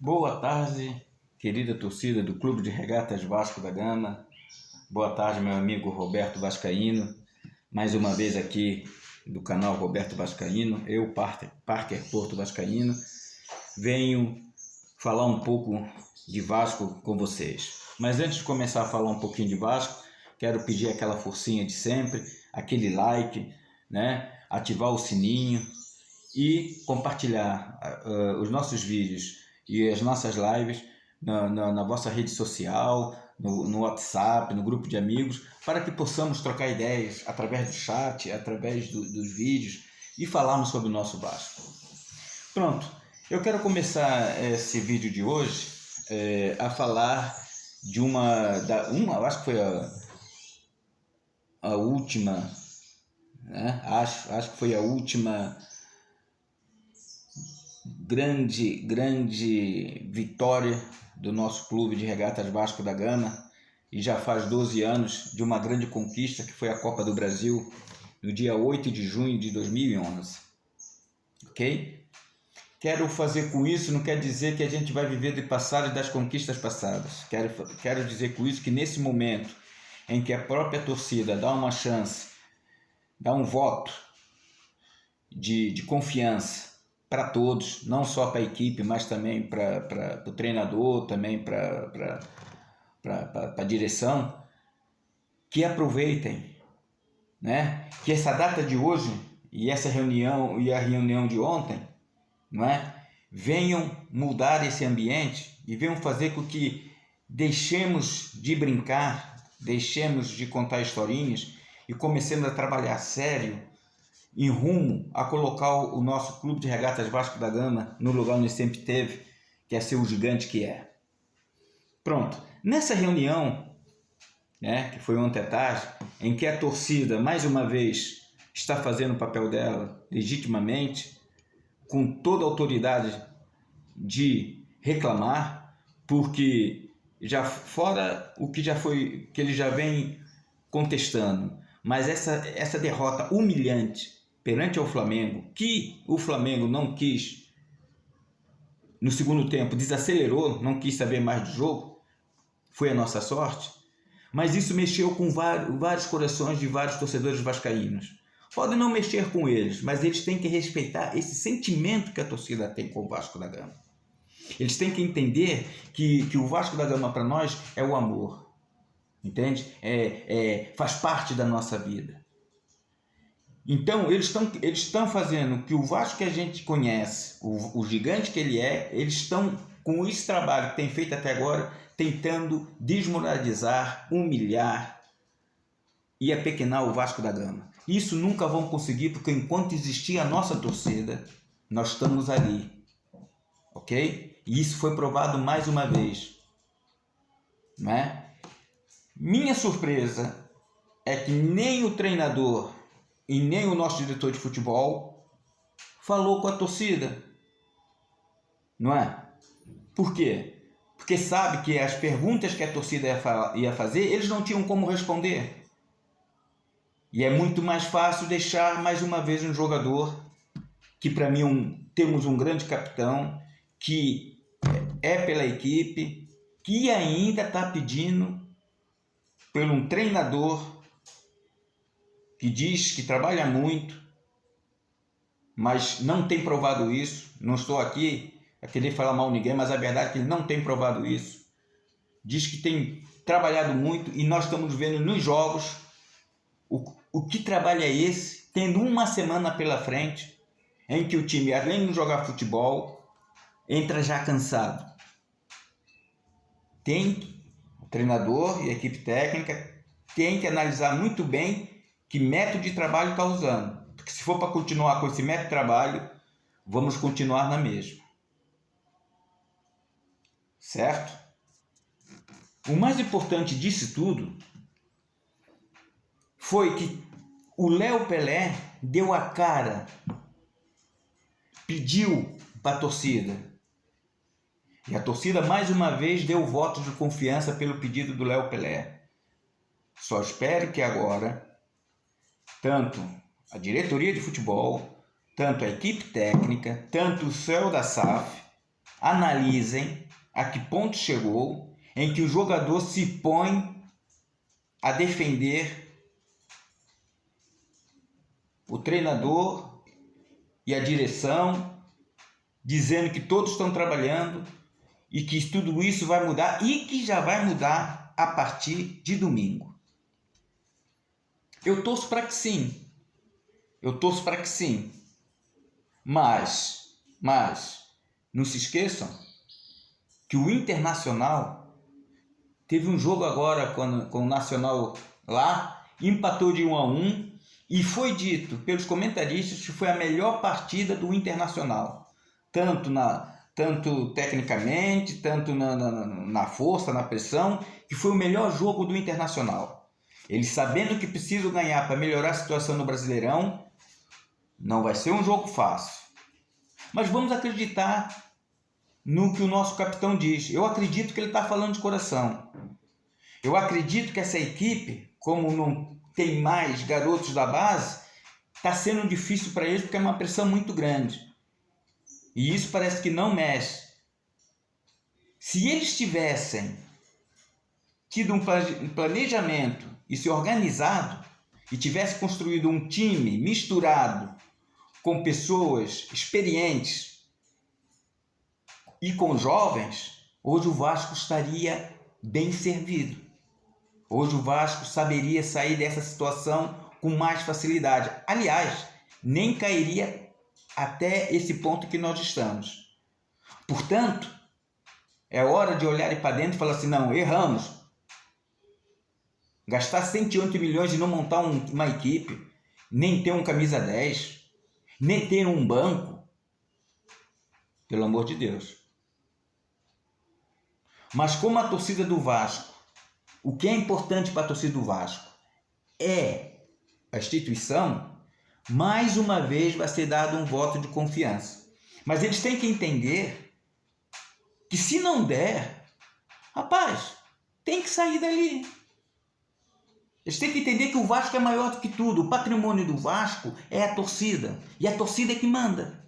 Boa tarde, querida torcida do Clube de Regatas Vasco da Gama. Boa tarde, meu amigo Roberto Vascaíno. Mais uma vez aqui do canal Roberto Vascaíno. Eu, Parker Porto Vascaíno, venho falar um pouco de Vasco com vocês. Mas antes de começar a falar um pouquinho de Vasco, quero pedir aquela forcinha de sempre, aquele like, né? Ativar o sininho e compartilhar os nossos vídeos e as nossas lives na vossa rede social, no WhatsApp, no grupo de amigos, para que possamos trocar ideias através do chat, através dos vídeos e falarmos sobre o nosso Vasco. Pronto, eu quero começar esse vídeo de hoje a falar de eu acho que foi a última, né? Acho que foi a última grande vitória do nosso clube de regatas Vasco da Gama, e já faz 12 anos de uma grande conquista que foi a Copa do Brasil no dia 8 de junho de 2011. Ok? Quero fazer com isso, não quer dizer que a gente vai viver do passado e das conquistas passadas. Quero dizer com isso que nesse momento em que a própria torcida dá uma chance, dá um voto de confiança para todos, não só para a equipe, mas também para o treinador, também para a direção, que aproveitem, né? Que essa data de hoje e essa reunião e a reunião de ontem, não é? Venham mudar esse ambiente e venham fazer com que deixemos de brincar, deixemos de contar historinhas e comecemos a trabalhar sério em rumo a colocar o nosso Clube de Regatas Vasco da Gama no lugar onde sempre teve, que é ser o gigante que é. Pronto, nessa reunião, né, que foi ontem à tarde, em que a torcida, mais uma vez, está fazendo o papel dela legitimamente, com toda a autoridade de reclamar, porque já fora o que já foi, que ele já vem contestando, mas essa derrota humilhante perante ao Flamengo, que o Flamengo não quis, no segundo tempo, desacelerou, não quis saber mais do jogo, foi a nossa sorte, mas isso mexeu com vários corações de vários torcedores vascaínos. Podem não mexer com eles, mas eles têm que respeitar esse sentimento que a torcida tem com o Vasco da Gama. Eles têm que entender que o Vasco da Gama para nós é o amor, entende? Faz parte da nossa vida. Então, eles estão fazendo que o Vasco que a gente conhece, o gigante que ele é, eles estão, com esse trabalho que tem feito até agora, tentando desmoralizar, humilhar e apequenar o Vasco da Gama. Isso nunca vão conseguir, porque enquanto existir a nossa torcida, nós estamos ali. Ok? E isso foi provado mais uma vez. Não é? Minha surpresa é que nem o treinador e nem o nosso diretor de futebol falou com a torcida, não é? Por quê? Porque sabe que as perguntas que a torcida ia fazer, eles não tinham como responder. E é muito mais fácil deixar mais uma vez um jogador, que para mim temos um grande capitão, que é pela equipe, que ainda está pedindo por um treinador que diz que trabalha muito, mas não tem provado isso. Não estou aqui a querer falar mal de ninguém, mas a verdade é que ele não tem provado isso. Diz que tem trabalhado muito e nós estamos vendo nos jogos o que trabalho é esse, tendo uma semana pela frente, em que o time, além de jogar futebol, entra já cansado. O treinador e a equipe técnica tem que analisar muito bem que método de trabalho está usando. Porque se for para continuar com esse método de trabalho, vamos continuar na mesma. Certo? O mais importante disso tudo foi que o Léo Pelé deu a cara, pediu para a torcida. E a torcida mais uma vez deu o voto de confiança pelo pedido do Léo Pelé. Só espero que agora tanto a diretoria de futebol, tanto a equipe técnica, tanto o céu da SAF, analisem a que ponto chegou em que o jogador se põe a defender o treinador e a direção, dizendo que todos estão trabalhando e que tudo isso vai mudar e que já vai mudar a partir de domingo. Eu torço para que sim. Eu torço para que sim. Mas não se esqueçam que o Internacional teve um jogo agora com o Nacional lá, empatou de 1-1 e foi dito pelos comentaristas que foi a melhor partida do Internacional, tanto tecnicamente, tanto na força, na pressão, que foi o melhor jogo do Internacional. Eles sabendo que precisam ganhar para melhorar a situação no Brasileirão, não vai ser um jogo fácil. Mas vamos acreditar no que o nosso capitão diz. Eu acredito que ele está falando de coração. Eu acredito que essa equipe, como não tem mais garotos da base, está sendo difícil para eles porque é uma pressão muito grande. E isso parece que não mexe. Se eles tivessem tido um planejamento e se organizado e tivesse construído um time misturado com pessoas experientes e com jovens, hoje o Vasco estaria bem servido. Hoje o Vasco saberia sair dessa situação com mais facilidade. Aliás, nem cairia até esse ponto que nós estamos. Portanto, é hora de olhar para dentro e falar assim, não, erramos. Gastar 108 milhões e não montar uma equipe, nem ter um camisa 10, nem ter um banco. Pelo amor de Deus. Mas como a torcida do Vasco, o que é importante para a torcida do Vasco é a instituição, mais uma vez vai ser dado um voto de confiança. Mas eles têm que entender que se não der, rapaz, tem que sair dali. Eles têm que entender que o Vasco é maior do que tudo. O patrimônio do Vasco é a torcida. E a torcida é que manda.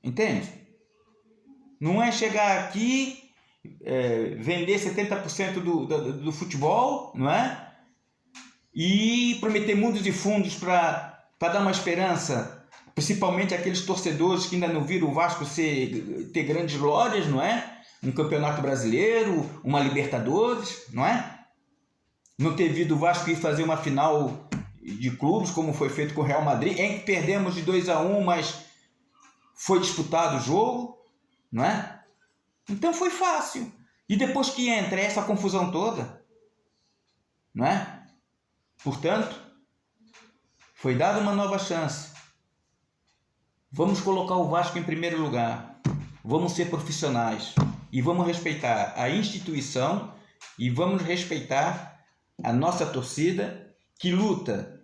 Entende? Não é chegar aqui, vender 70% do futebol, não é? E prometer mundos e fundos para dar uma esperança, principalmente aqueles torcedores que ainda não viram o Vasco ter grandes glórias, não é? Um campeonato brasileiro, uma Libertadores, não é? Não ter visto o Vasco ir fazer uma final de clubes, como foi feito com o Real Madrid, em que perdemos de 2-1, mas foi disputado o jogo, não é? Então foi fácil. E depois que entra essa confusão toda, não é? Portanto, foi dada uma nova chance. Vamos colocar o Vasco em primeiro lugar. Vamos ser profissionais. E vamos respeitar a instituição e vamos respeitar a nossa torcida que luta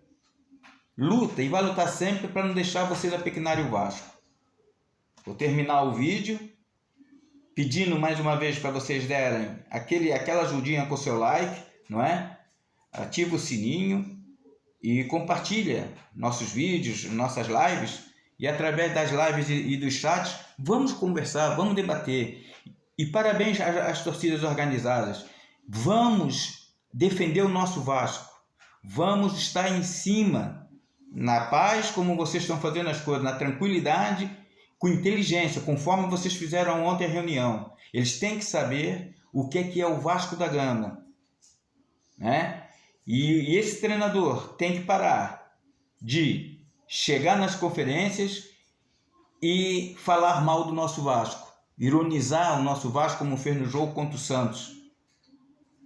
e vai lutar sempre para não deixar vocês apequenarem o Vasco. Vou terminar o vídeo pedindo mais uma vez para vocês derem aquela ajudinha com o seu like, não é? Ativa o sininho e compartilha nossos vídeos, nossas lives, e através das lives e dos chats vamos conversar, vamos debater. E parabéns às torcidas organizadas. Vamos defender o nosso Vasco. Vamos estar em cima, na paz, como vocês estão fazendo as coisas, na tranquilidade, com inteligência, conforme vocês fizeram ontem a reunião. Eles têm que saber o que é o Vasco da Gama, né? E esse treinador tem que parar de chegar nas conferências e falar mal do nosso Vasco, ironizar o nosso Vasco como fez no jogo contra o Santos,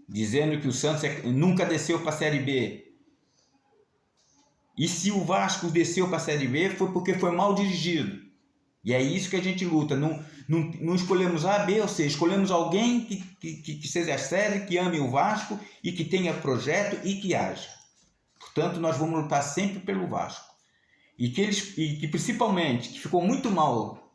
dizendo que o Santos nunca desceu para a Série B. E se o Vasco desceu para a Série B foi porque foi mal dirigido. E é isso que a gente luta. Não escolhemos A, B ou C. Escolhemos alguém que seja sério, que ame o Vasco e que tenha projeto e que haja. Portanto, nós vamos lutar sempre pelo Vasco. E que principalmente, que ficou muito mal,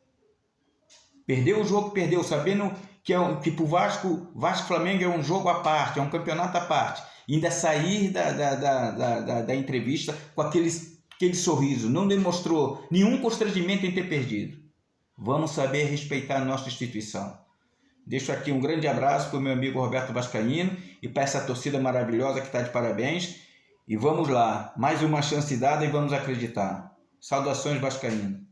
perdeu o jogo, sabendo que para o Vasco-Flamengo é um jogo à parte, é um campeonato à parte. E ainda sair da entrevista com aquele sorriso. Não demonstrou nenhum constrangimento em ter perdido. Vamos saber respeitar a nossa instituição. Deixo aqui um grande abraço para o meu amigo Roberto Vascaíno e para essa torcida maravilhosa que está de parabéns. E vamos lá, mais uma chance dada e vamos acreditar. Saudações, Vascaíno.